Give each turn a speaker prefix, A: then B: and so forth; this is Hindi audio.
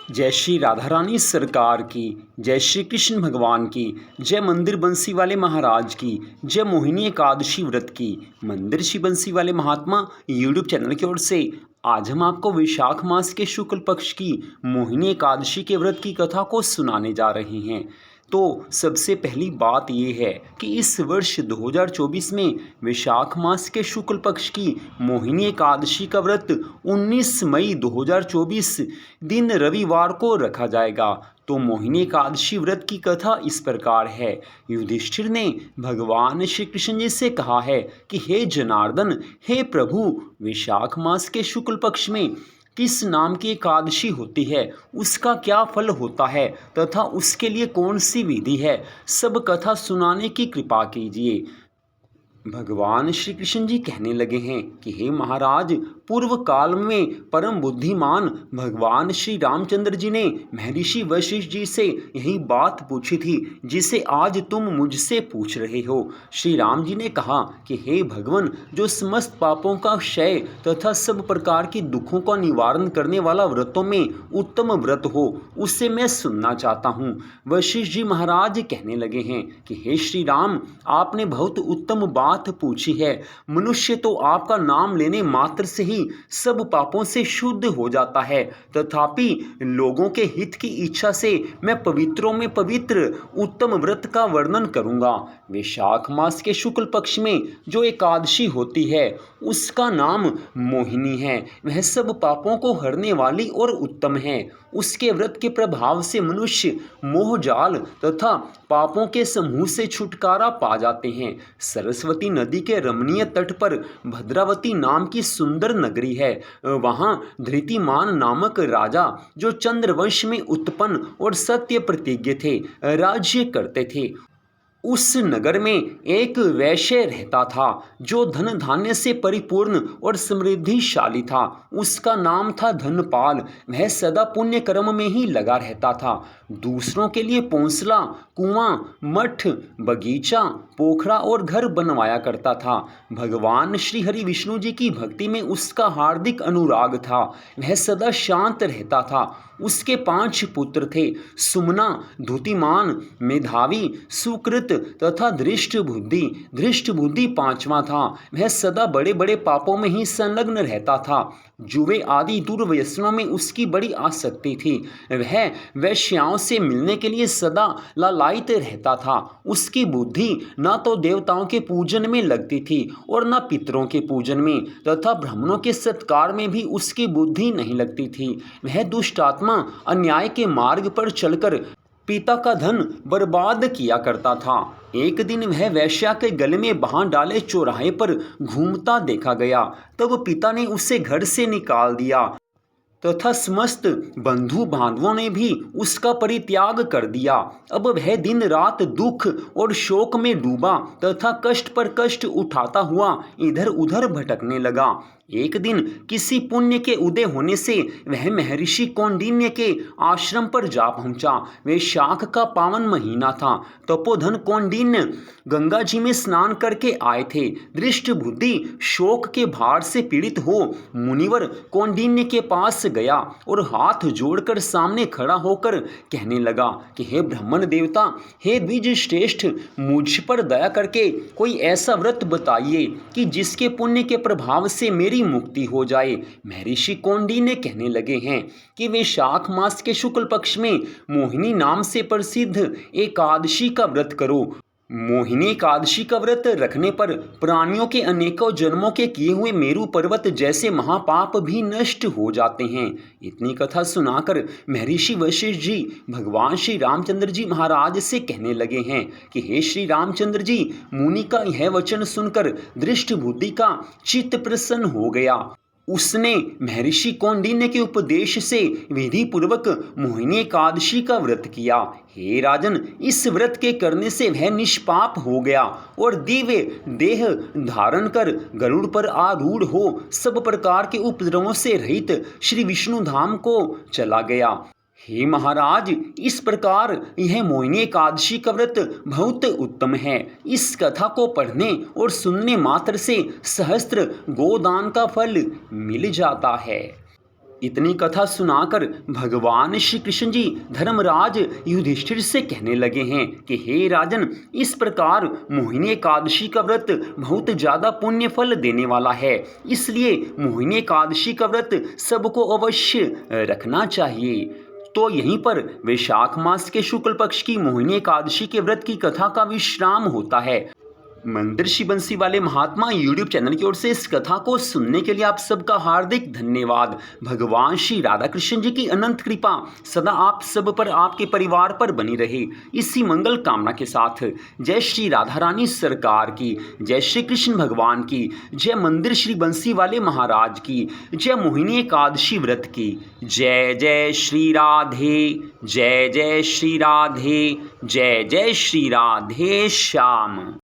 A: जय श्री राधा रानी सरकार की, जय श्री कृष्ण भगवान की, जय मंदिर बंसी वाले महाराज की, जय मोहिनी एकादशी व्रत की। मंदिर श्री बंसी वाले महात्मा यूट्यूब चैनल की ओर से आज हम आपको वैशाख मास के शुक्ल पक्ष की मोहिनी एकादशी के व्रत की कथा को सुनाने जा रहे हैं। तो सबसे पहली बात यह है कि इस वर्ष 2024 में वैशाख मास के शुक्ल पक्ष की मोहिनी एकादशी का व्रत 19 मई 2024 दिन रविवार को रखा जाएगा। तो मोहिनी एकादशी व्रत की कथा इस प्रकार है। युधिष्ठिर ने भगवान श्री कृष्ण जी से कहा है कि हे जनार्दन, हे प्रभु, वैशाख मास के शुक्ल पक्ष में किस नाम की एकादशी होती है, उसका क्या फल होता है तथा उसके लिए कौन सी विधि है, सब कथा सुनाने की कृपा कीजिए। भगवान श्री कृष्ण जी कहने लगे हैं कि हे महाराज, पूर्व काल में परम बुद्धिमान भगवान श्री रामचंद्र जी ने महर्षि वशिष्ठ जी से यही बात पूछी थी जिसे आज तुम मुझसे पूछ रहे हो। श्री राम जी ने कहा कि हे भगवान, जो समस्त पापों का क्षय तथा सब प्रकार के दुखों का निवारण करने वाला व्रतों में उत्तम व्रत हो, उससे मैं सुनना चाहता हूँ। वशिष्ठ जी महाराज कहने लगे हैं कि हे श्री राम, आपने बहुत उत्तम बात पूछी है। मनुष्य तो आपका नाम लेने मात्र से ही सब पापों से शुद्ध हो जाता है, तथापि लोगों के हित की इच्छा से मैं पवित्रों में पवित्र उत्तम व्रत का वर्णन करूंगा। वैशाख मास के शुक्ल पक्ष में जो एकादशी होती है उसका नाम मोहिनी है। वह सब पापों को हरने वाली और उत्तम है। उसके व्रत के प्रभाव से मनुष्य मोह जाल तथा पापों के समूह से छुटकारा पा जाते हैं। सरस्वती नदी के रमणीय तट पर भद्रावती नाम की सुंदर नगरी है। वहाँ धृतिमान नामक राजा, जो चंद्रवंश में उत्पन्न और सत्य प्रतिज्ञ थे, राज्य करते थे। उस नगर में एक वैश्य रहता था जो धन धान्य से परिपूर्ण और समृद्धिशाली था। उसका नाम था धनपाल। वह सदा पुण्य कर्म में ही लगा रहता था। दूसरों के लिए पौंसला, कुआं, मठ, बगीचा, पोखरा और घर बनवाया करता था। भगवान श्री हरि विष्णु जी की भक्ति में उसका हार्दिक अनुराग था। वह सदा शांत रहता था। उसके 5 पुत्र थे, सुमना, धुतिमान, मेधावी, सुकृत तथा धृष्ट बुद्धि। धृष्ट बुद्धि 5वां था। वह सदा बड़े बड़े पापों में ही संलग्न रहता था। जुए आदि दुर्व्यसनों में उसकी बड़ी आसक्ति थी। वह वैश्याओं से मिलने के लिए सदा लालायित रहता था। उसकी बुद्धि न तो देवताओं के पूजन में लगती थी और न पितरों के पूजन में, तथा ब्राह्मणों के सत्कार में भी उसकी बुद्धि नहीं लगती थी। वह दुष्ट आत्मा अन्याय के मार्ग पर चलकर पिता का धन बर्बाद किया करता था। एक दिन वह वेश्या के गले में बांह डाले चौराहे पर घूमता देखा गया। तब पिता ने उसे घर से निकाल दिया तथा समस्त बंधु बांधवों ने भी उसका परित्याग कर दिया। अब वह दिन रात दुख और शोक में डूबा तथा कष्ट पर कष्ट उठाता हुआ इधर उधर भटकने लगा। एक दिन किसी पुण्य के उदय होने से वह महर्षि कौंडिन्य के आश्रम पर जा पहुंचा। वैशाख का पावन महीना था। तपोधन कौंडिन्य गंगा जी में स्नान करके आए थे। दृष्ट बुद्धि शोक के भार से पीड़ित हो मुनिवर कौंडिन्य के पास गया और हाथ जोड़कर सामने खड़ा होकर कहने लगा कि हे ब्राह्मण देवता, हे द्विज श्रेष्ठ, मुझ पर दया करके कोई ऐसा व्रत बताइए कि जिसके पुण्य के प्रभाव से मेरी मुक्ति हो जाए। महर्षि कौंडिन्य कहने लगे हैं कि वैशाख मास के शुक्ल पक्ष में मोहिनी नाम से प्रसिद्ध एकादशी का व्रत करो। मोहिनी एकादशी का व्रत रखने पर प्राणियों के अनेकों जन्मों के किए हुए मेरु पर्वत जैसे महापाप भी नष्ट हो जाते हैं। इतनी कथा सुनाकर महर्षि वशिष्ठ जी भगवान श्री रामचंद्र जी महाराज से कहने लगे हैं कि हे श्री रामचंद्र जी, मुनि का यह वचन सुनकर दृष्ट बुद्धि का चित्त प्रसन्न हो गया। उसने महर्षि कौंडिन्य के उपदेश से विधि पूर्वक मोहिनी एकादशी का व्रत किया। हे राजन, इस व्रत के करने से वह निष्पाप हो गया और दिव्य देह धारण कर गरुड़ पर आरूढ़ हो सब प्रकार के उपद्रवों से रहित श्री विष्णु धाम को चला गया। हे महाराज, इस प्रकार यह मोहिनी एकादशी का व्रत बहुत उत्तम है। इस कथा को पढ़ने और सुनने मात्र से सहस्त्र गोदान का फल मिल जाता है। इतनी कथा सुनाकर भगवान श्री कृष्ण जी धर्मराज युधिष्ठिर से कहने लगे हैं कि हे राजन, इस प्रकार मोहिनी एकादशी का व्रत बहुत ज़्यादा पुण्य फल देने वाला है, इसलिए मोहिनी एकादशी का व्रत सबको अवश्य रखना चाहिए। तो यहीं पर वैशाख मास के शुक्ल पक्ष की मोहिनी एकादशी के व्रत की कथा का विश्राम होता है। मंदिर श्री बंसी वाले महात्मा यूट्यूब चैनल की ओर से इस कथा को सुनने के लिए आप सबका हार्दिक धन्यवाद। भगवान श्री राधा कृष्ण जी की अनंत कृपा सदा आप सब पर, आपके परिवार पर बनी रहे, इसी मंगल कामना के साथ जय श्री राधा रानी सरकार की, जय श्री कृष्ण भगवान की, जय मंदिर श्री बंसी वाले महाराज की, जय मोहिनी एकादशी व्रत की। जय जय श्री राधे, जय जय श्री राधे, जय जय श्री राधे श्याम।